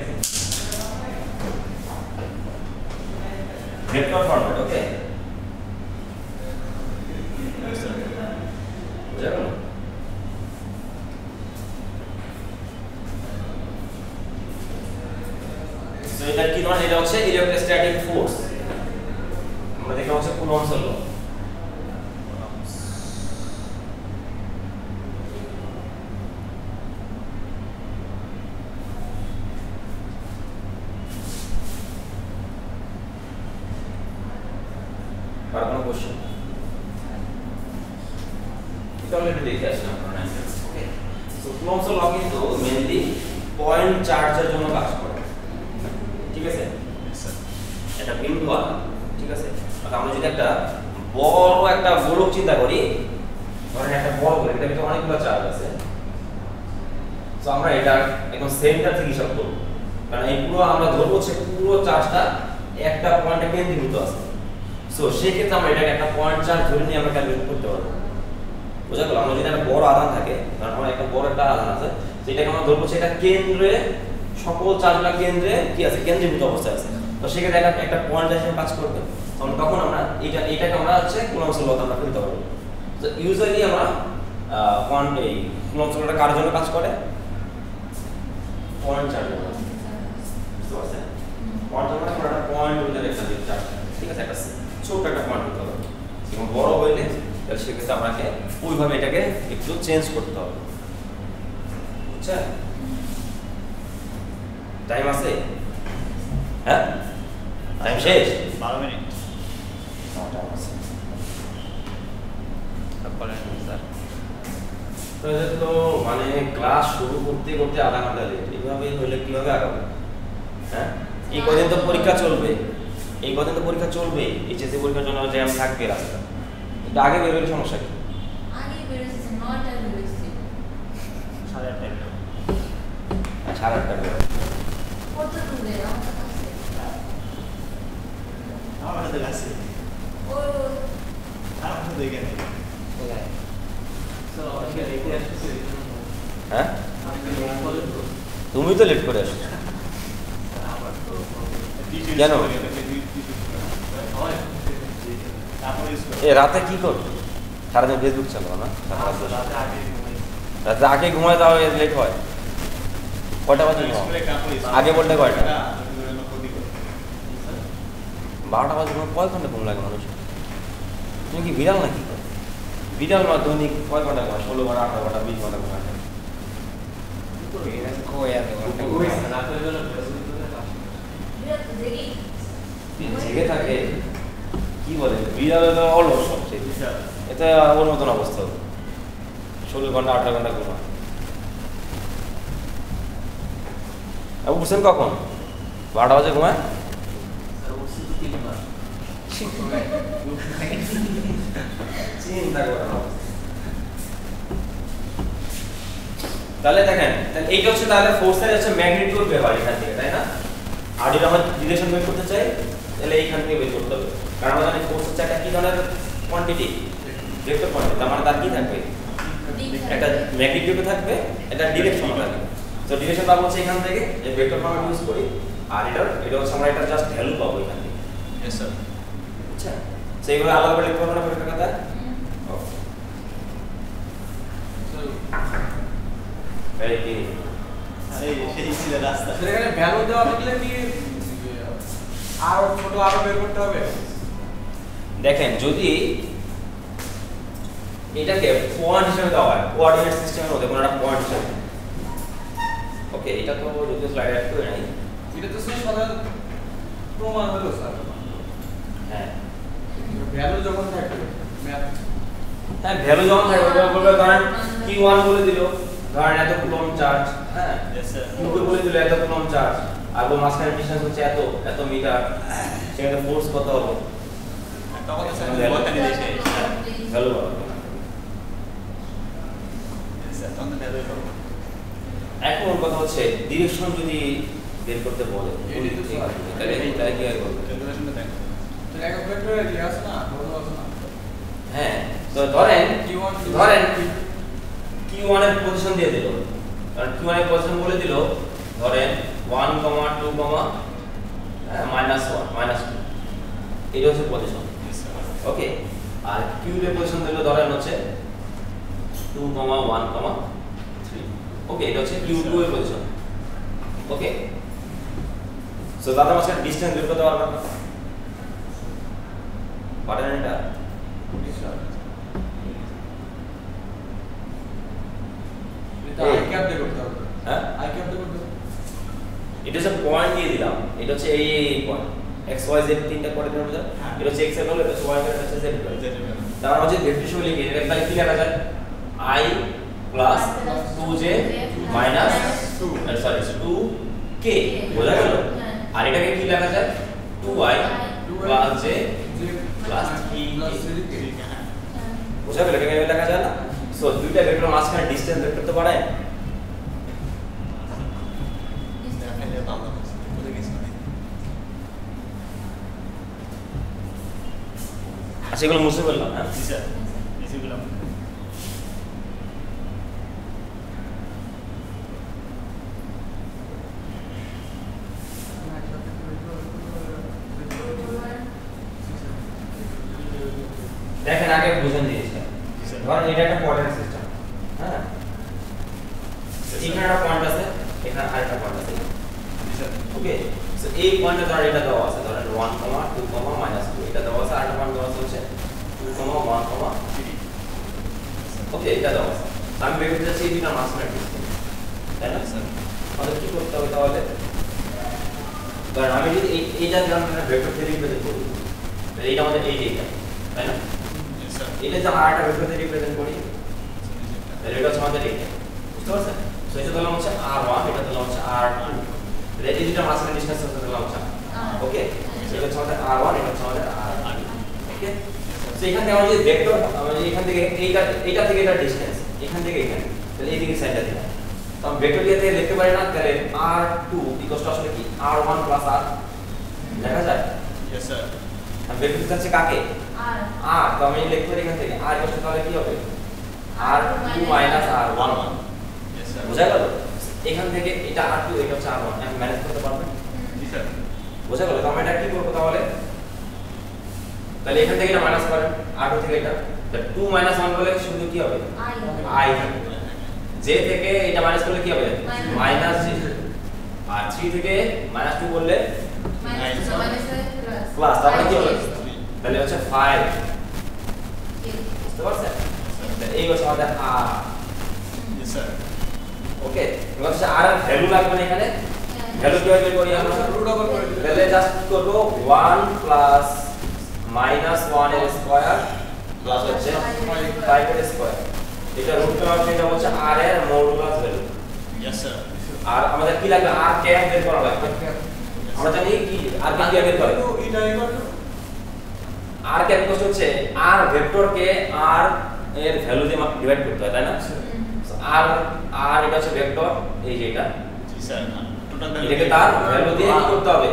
ভেক্টর ফরম্যাট। ওকে, বুঝা গেল? সো এটা কি ধরনের, এটা হচ্ছে ইলেকট্রোস্ট্যাটিক ফোর্স, আমরা দেখলাম হচ্ছে কুলম্বস ল। আর কোনো কোশ্চেন? এটা অলরেডি দেখে আসলাম আমরা। ওকে, সো কুলম্বস ল কিন্তু মেইনলি পয়েন্ট চার্জের জন্য কাজ করে, ঠিক আছে? এটা বিন্দু আর, ঠিক আছে? আর আমরা যদি একটা বড় একটা গোলক চিন্তা করি, ধরেন একটা বড় গোলক, এটার ভিতরে অনেকগুলো চার্জ আছে, সো আমরা এটা একদম সেন্টার থেকে হিসাব করব, কারণ এই পুরো আমরা ধরবো যে পুরো চার্জটা একটা পয়েন্টে কেন্দ্রীভূত আছে। সো সেই ক্ষেত্রে আমরা এটাকে একটা পয়েন্ট চার্জ ধরে নিয়ে আমরা ক্যালকুলেট করতে পারবো। বুঝা গেল? আমরা যদি একটা বড় আধান থাকে, কারণ আমরা একটা বড় একটা আধান আছে, সেটাকে আমরা ধরবো সেটা কেন্দ্রে, সকল চার্জগুলো কেন্দ্রে কি আছে, কেন্দ্রীভূত অবস্থায় আছে। তো সেক্ষেত্রে একটা পয়েন্ট হিসেবে কাজ করবে, তখন আমরা এটাকে আমরা হচ্ছে কুলম্বস ল আমরা ফেলতে পারবো। তো ইউজুয়ালি আমরা পয়েন্ট এই কুলম্বস লটা কার জন্য কাজ করে? পয়েন্ট চার্জ, বুঝতে পারছেন? পয়েন্ট মানে একটা পয়েন্ট ভিতরে একটা চার্জ, ঠিক আছে? একটা ছোট একটা পয়েন্ট হতে হবে, এবং বড় হইলে তাহলে সেক্ষেত্রে আমাকে ওইভাবে এটাকে একটু চেঞ্জ করতে হবে। বুঝছেন? টাইম আছে? হ্যাঁ, টাইম শেষ, 12 মিনিট। টাইম আছে। তো মানে ক্লাস শুরু করতে করতে আধা ঘন্টা লেট, এইভাবে হইলে কিভাবে আগাবো? হ্যাঁ, এই কদিন তো পরীক্ষা চলবে, এই কদিন তো পরীক্ষা চলবে, এইচএসসি পরীক্ষার জন্য জ্যাম থাকবে রাস্তা। এটা আগে বের হলে সমস্যা কি? আগে বেরোচ্ছে 9টায় বেরোচ্ছে 8:30 8:30 বের কত দূরে আমাদের কাছে আমার হাতে আছে, ও আমার হাতে দেখে নেই। হ্যাঁ, তুমি তো লেট করে আসছো কেন? এ রাতে কি করো? সারাদিন ফেসবুক চালাও না? রাতে আগে ঘুমায় তাও লেট হয়? কয়টা বাজে ঘুমাও? আগে বললে কয়টা? 12টা বাজে ঘুমাও? কয় ঘন্টা ঘুম লাগে মানুষ? তুমি কি বিড়াল নাকি? বিড়াল মা দৈনিক কয় ঘন্টা ঘুমায়? 16 ঘন্টা, 18 ঘন্টা, 20 ঘন্টা ঘুমায়। জেগে থাকে কি বলে, বিড়াল অলস সবচেয়ে, এটা ওর মতন অবস্থা, 16 ঘন্টা 18 ঘন্টা ঘুমায়। উঠছেন কখন? 12টা বাজে ঘুমায়? চিন্তা করেন। তাহলে দেখেন, এইটা হচ্ছে তাহলে ফোর্সের হচ্ছে ম্যাগনিটিউড বের হয় এখান থেকে, তাই না? আর যদি আমরা ডিরেকশন বের করতে চাই তাহলে এইখান থেকে বের করতে হবে, কারণ আমরা জানি ফোর্স হচ্ছে একটা কি ধরনের কোয়ান্টিটি, ভেক্টর কোয়ান্টিটি, তার মানে তার কি থাকবে, একটা ম্যাগনিটিউড থাকবে, একটা ডিরেকশন থাকবে। তো ডিরেকশন পাবো হচ্ছে এখান থেকে, যে ভেক্টর ফর্মুলা ইউজ করি, আর এটা হচ্ছে আমরা এটা জাস্ট ভ্যালু পাবো এখান থেকে। यस सर আচ্ছা সেইগুলো আলাদা করে লিখতে পারবো না পরীক্ষার খাতায়? ওকে ভেরি কি अरे यही ছিল রাস্তা সেখানে ভ্যালু দেওয়া থাকলে কি আর ছোট আরো বের করতে হবে? দেখেন যদি এটাকে পয়েন্ট হিসেবে দেওয়া হয় কোঅর্ডিনেট সিস্টেমের মধ্যে কোনো একটা পয়েন্ট হিসেবে ওকে এটা তো যদি স্লাইড অ্যাড করে নাই এটা তো সেই সাধারণ প্রমাণ হলো স্যার। হ্যাঁ ভ্যালু যখন থাকবে ম্যাথ হ্যাঁ ভ্যালু যখন থাকবে তখন বলবে ধরেন Q1 বলে দিল ধরেন এত কুলম চার্জ হ্যাঁ यस सर Q2 বলে দিল এত কুলম চার্জ আর মাঝখানে ডিসটেন্স হচ্ছে এত মিটার সেখানে ফোর্স কত হবে তখন তো স্যার বলতে দিলে সে ভ্যালু হবে স্যার তখন ভ্যালু পাবো এখন কথা হচ্ছে ডিরেকশন যদি বের করতে বলে তাহলে এটা কি আর করবে ক্যালকুলেশনটা দেখ তো একক ভেক্টরে কি আছে না বড় আছে না হ্যাঁ তো ধরেন Q1 Q1 এর পজিশন দিয়ে দিল কারণ Q1 এর পজিশন বলে দিল ধরেন 1, 2, -1 -2 এটা হচ্ছে পজিশন यस सर ওকে আর Q এর পজিশন দিল ধরেন হচ্ছে 2, 1, 3 ওকে এটা হচ্ছে Q2 এর পজিশন ওকে সো দাদা মাঝখানে ডিসটেন্স বের করতে পারবেন না পারেন এটা এটা আই ক্যাপ দিয়ে করতে হবে। হ্যাঁ আই ক্যাপ দিয়ে করতে হবে। এটা হচ্ছে পয়েন্ট দিয়ে দিলাম এটা হচ্ছে এই পয়েন্ট x y z তিনটা কোঅর্ডিনেট বুঝা হ্যাঁ। এটা হচ্ছে x এর ভ্যালু এটা হচ্ছে y এর ভ্যালু এটা হচ্ছে z এর ভ্যালু যেটা তার মানে হচ্ছে ভেক্টর হিসেবে লিখে এটা তাহলে কি লেখা যায় I plus 2j minus 2k বোঝা গেল আর এটাকে কি লেখা যায় 2i plus j plus 3k বোঝা গেল এটাকে লেখা যায় না সো দুইটা ভেক্টর মাঝখানে ডিসটেন্স বের করতে পারে ফেলে পাবো বলে কিছু নেই আচ্ছা এগুলো মুছে ফেললাম হ্যাঁ জি স্যার এসেগুলো দেখেন আগে বুঝেন জিনিসটা ধরেন এটা একটা কোঅর্ডিনেট সিস্টেম হ্যাঁ এখানে একটা পয়েন্ট আছে এখানে আরেকটা পয়েন্ট আছে জি স্যার ওকে সো এই পয়েন্টে ধরেন এটা দেওয়া আছে ধরেন 1, 2, -2 এটা দেওয়া আছে আরেকটা পয়েন্ট দেওয়া আছে হচ্ছে 2, 1, 3 ওকে এটা দেওয়া আছে আমি বের করতে চাচ্ছি এই দুইটা মাঝখানে ডিসটেন্স তাই না স্যার আমাদের কি করতে হবে তাহলে ধরেন আমি যদি এইটা ধরেন একটা ভেক্টর থিওরি রিপ্রেজেন্ট করি তাহলে এইটা আমাদের এইটা তাই না জি স্যার এটা যে আমরা আরেকটা ভেক্টর থিওরি রিপ্রেজেন্ট করি তাহলে এটা হচ্ছে আমাদের এইটা বুঝতে পারছেন সো এটা দিলাম হচ্ছে r1 এটা দিলাম হচ্ছে r2 তাহলে এই দুটো মাঝখানে ডিসটেন্স হচ্ছে দিলাম হচ্ছে ওকে এটা হচ্ছে আমাদের r1 এটা হচ্ছে আমাদের r2 ওকে সো এখান থেকে আমরা যদি ভেক্টর আমরা এখান থেকে এইটা থেকে এটা ডিসটেন্স এখান থেকে এখানে তাহলে এই দিকে সাইডটা দিলাম তো আমি ভেক্টর দিয়ে লিখতে পারি না তাহলে r2 ইকুয়াল টু আসলে কি r1 প্লাস r লেখা যায় ইয়েস স্যার আমি ভেক্টর দিচ্ছি কাকে r তো আমি লিখতে পারি এখান থেকে r ইকুয়াল টু তাহলে কি হবে r2 minus r1 yes sir বোঝা গেল এখান থেকে এটা r2 এটা হচ্ছে r1 আমি ম্যানেজ করতে পারবেন জি স্যার বোঝা গেল তো আমি এটা কি করব তাহলে তাহলে এখান থেকে এটা মাইনাস করেন r2 থেকে এটা তাহলে 2 মাইনাস 1 বলে শুধু কি হবে i থাকবে j থেকে এটা মাইনাস করলে কি হবে মাইনাস j আর 3 থেকে মাইনাস 2 করলে প্লাস তাহলে কি হবে তাহলে হচ্ছে 5 বুঝতে পারছেন তাহলে এই হচ্ছে আমাদের r ইয়েস স্যার ওকে এবার হচ্ছে r এর ভ্যালু লাগবে না এখানে ভ্যালু কিভাবে বের করি আমরা রুট ওভার করে দিলে তাহলে জাস্ট করব 1 প্লাস মাইনাস 1 এর স্কয়ার প্লাস হচ্ছে 5 এর স্কয়ার এটা রুট করা এটা হচ্ছে r এর মডুলাস ভ্যালু ইয়েস স্যার আর আমাদের কি লাগবে r ক্যাপ বের করা লাগবে আমরা জানি কি r কে কিভাবে বের করে এটা ইকুয়াল টু r ক্যাপ কষ্ট হচ্ছে r ভেক্টর কে r এর ভ্যালু দিয়ে ডিভাইড করতে হয় তাই না r এটা হচ্ছে ভেক্টর এই যে এটা জি স্যার টোটাল এটাকে তার ভ্যালু দিয়ে কি করতে হবে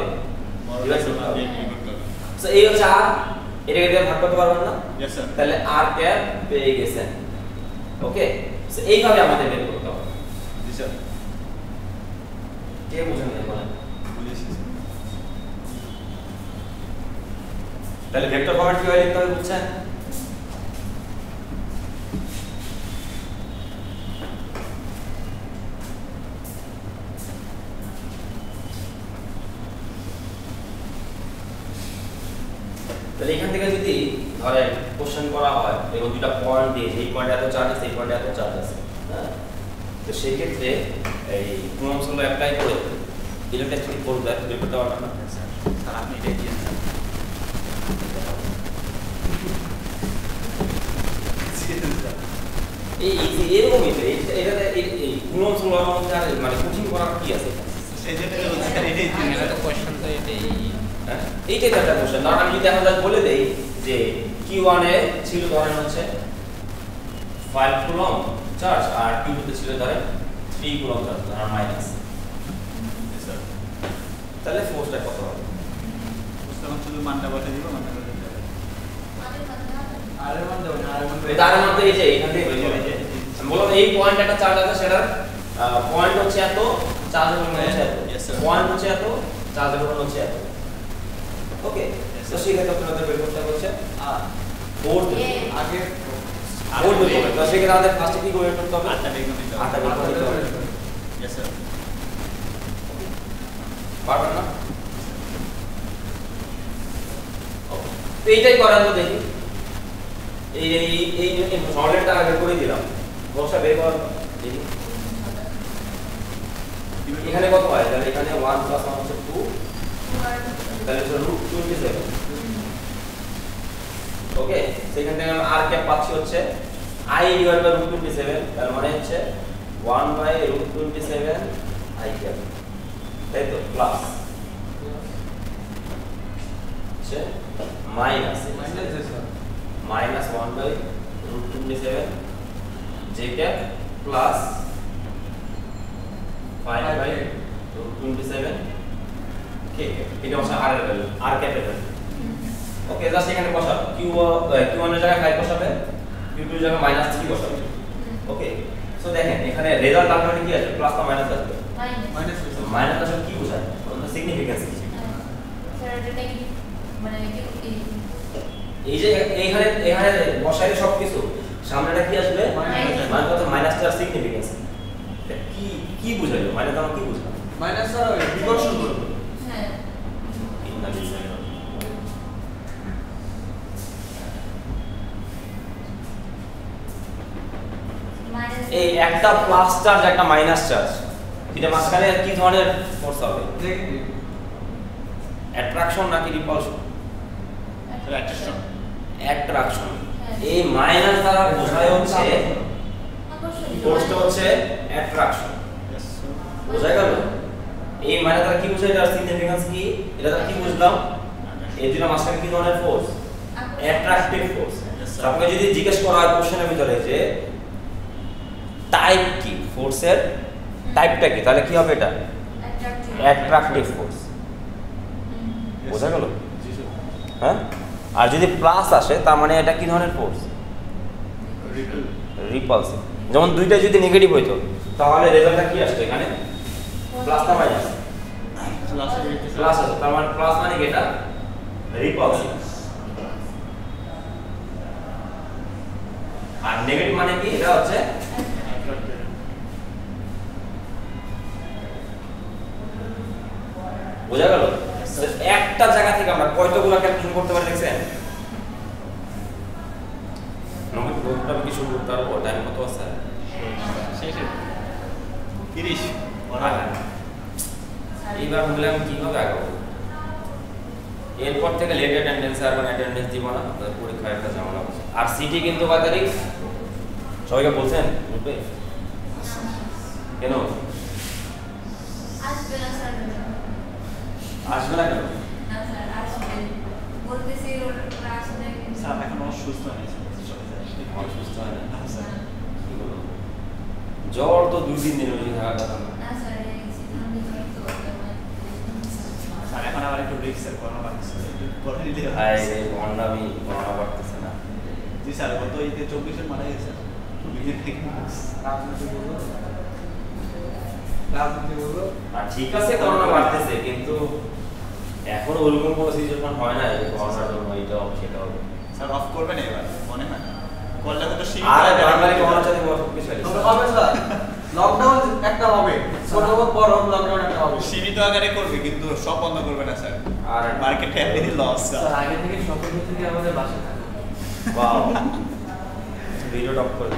ডিভাইড করতে হবে সো এই হচ্ছে r এটাকে দিয়ে ভাগ করতে পারবেন না ইয়েস স্যার তাহলে r ক্যাপ পেয়ে গেছেন ওকে সো এইভাবে আমাদের বের করতে হবে জি স্যার কে বুঝেন না বলেন বুঝেছি তাহলে ভেক্টর ফরম্যাট কিভাবে লিখতে হবে বুঝছেন? তাহলে এখান থেকে যদি ধরেন কোশ্চেন করা হয় এবং দুটো পয়েন্ট দিয়ে এই পয়েন্টে এত চার্জ আছে এই পয়েন্টে এত চার্জ আছে, হ্যাঁ, তো সেই ক্ষেত্রে এই কুলম্বস ল অ্যাপ্লাই করে ইলেকট্রিক ফোর্স বের করতে পারবেন না। স্যার আপনি এটাই দিয়েন স্যার। এরকমই তো এটাতে এই কুলম্বস ল এর মধ্যে আর মানে কঠিন করার কি আছে? সেই জন্য বলছি স্যার এটাই দিয়েন। এটা তো কোশ্চেন তো এটাই। হ্যাঁ, এইটাই তো একটা কোশ্চেন। ধরেন আমি যদি এখন জাস্ট বলে দেই যে Q1 এ ছিল ধরেন হচ্ছে 5 কুলম্ব চার্জ আর Q2 তে ছিল ধরেন 3 কুলম্ব চার্জ আর মাইনাস, স্যার তাহলে ফোর্সটা কত হবে? তখন শুধু মানটা বসে দিব, মানটা বসে দিব। আরে মান দেব না, আরে মান তার মধ্যে এই যে এখান থেকে হয়ে যাবে। আমি বললাম এই পয়েন্ট একটা চার্জ আছে, সেটা পয়েন্ট হচ্ছে এত, চার্জের পরিমাণ হচ্ছে এত, Yes, sir. পয়েন্ট হচ্ছে এত, চার্জের পরিমাণ হচ্ছে এত। ওকে, তো সেই ক্ষেত্রে আপনাদের বের করতে হচ্ছে ফোর্স আগে ফোর্স বের করতে হবে। তো সেই ক্ষেত্রে আমাদের ফার্স্টে কি বের করতে হবে? আটটা বের করে নিতে হবে। আটটা বের করে নিতে হবে। Yes, sir. পারবেন না? ওকে, তো এইটাই করার তো দেখি। এই এই এই এই ফর্মুলাটা আগে করে দিলাম, বর্ষা বের কর দেখি এখানে কত হয়। তাহলে এখানে 1 + 1 হচ্ছে 2, তাহলে হচ্ছে √27। ওকে, সেখান থেকে আমি r ক্যাপ পাচ্ছি হচ্ছে i/√27, তার মানে হচ্ছে 1/√27 i ক্যাপ, তাই তো, প্লাস হচ্ছে মাইনাস মাইনাস যে sir minus 1/√27 j cap plus 5/√27 k cap. এটা হচ্ছে r এর ভ্যালু, r ক্যাপের ভ্যালু। ওকে, জাস্ট এখানে বসাবো Q1 এর জায়গায় 5 বসাবে, Q2 এর জায়গায় -3 বসাবে। ওকে, সো দেখেন এখানে রেজাল্ট আলটিমেটলি কি আসবে, প্লাস না মাইনাস আসবে? মাইনাস মাইনাস আসলে কি বোঝায়? ওটা সিগনিফিকেন্স কি? এই যে এখানে এখানে বসাইলে সবকিছু সামনেটা কি আসবে? মাইনাস। মানে কত মাইনাসটার সিগনিফিকেন্স কি কি বুঝাইলো? মানে তার কি বুঝায়? মাইনাস স্যার বিকর্ষণ করবে। এই একটা প্লাস চার্জ একটা মাইনাস চার্জ, এটা মাঝখানে কি ধরনের ফোর্স হবে? দেখি অ্যাট্রাকশন নাকি রিপালশন? Attraction. অ্যাট্রাকশন। এই মাইনাস দ্বারা বোঝায় হচ্ছে ফোর্সটা হচ্ছে অ্যাট্রাকশন। Yes, sir. বোঝা গেল? এই মাইনাস দ্বারা কি বোঝায়, এটার সিগনিফিকেন্স কি? এটা দ্বারা কি বুঝলাম? এই দুটো মাঝখানে কি ধরনের force? Attractive force. Yes, sir. আপনাকে যদি জিজ্ঞেস করা হয় কোশ্চেনের ভিতরে যে টাইপ কি ফোর্সের, টাইপটা কি, তাহলে কি হবে? এটা অ্যাট্রাকটিভ ফোর্স। Yes, বোঝা sir. গেল? জি, sir. হ্যাঁ, আর যদি প্লাস আসে তার মানে এটা কি ধরনের ফোর্স? Repel. রিপালসিভ। যেমন দুইটা যদি নেগেটিভ হইতো তাহলে রেজাল্টটা কি আসতো? এখানে প্লাস না মাইনাস? Plus এর দিকে, sir. প্লাস আসে, তার মানে প্লাস মানে কি এটা রিপালসিভ। আর নেগেটিভ মানে কি? এটা হচ্ছে Attracted. বোঝা গেল? একটা জায়গা থেকে আমরা কয়টাগুলো ক্যালকুলেশন করতে পারি দেখছেন? নম্বর কোডটা কি শুরু করতে পারবো? টাইম কত আছে? শেষে 30 এইবার বললে আমি কিভাবে আগাবো? এরপর থেকে লেট অ্যাটেন্ডেন্স আর মানে অ্যাটেন্ডেন্স দিব না, তাহলে পরীক্ষার একটা ঝামেলা আছে। আর সিটি কিন্তু কয় তারিখ সবাইকে বলছেন গ্রুপে? কেন আসবে না স্যার, আসবে না কেন? না স্যার আসবে বলতেছি ওরা আসবে কিন্তু স্যার এখন অসুস্থ হয়েছে। অসুস্থ হয় না? না, স্যার। কি বলো? জ্বর তো 2-3 দিন বেশি থাকার কথা না। না স্যার এই সিদ্ধান্ত নিতে হবে না। স্যার এখন আবার একটু রিস্কের করোনা বাড়ছে। একটু পরে নিলে হয়। হাই রে ভন্ডামি, করোনা বাড়তেছে না। জি স্যার, গত ঈদে 24 মারা গেছে। রাজনীতি বলবো, রাজনীতি বলবো। আর ঠিক আছে করোনা বাড়তেছে, কিন্তু এখন ওরকম কোনো সিচুয়েশন হয় না যে করোনার জন্য এটা স্যার অফ করবেন এবার মনে হয় করলে তো সীমিত আর হয়ে যাবে। বাঙালি কর্মচারী শক্তিশালী তবে হবে স্যার লকডাউন একটা হবে ছোট হোক বড় হোক লকডাউন একটা হবে সীমিত আকারে করবে কিন্তু সব বন্ধ করবে না স্যার আর মার্কেটে এমনি লস স্যার আগে থেকে সকল থেকে আমাদের বাসা থাকে ওয়াও ভিডিও টপ করে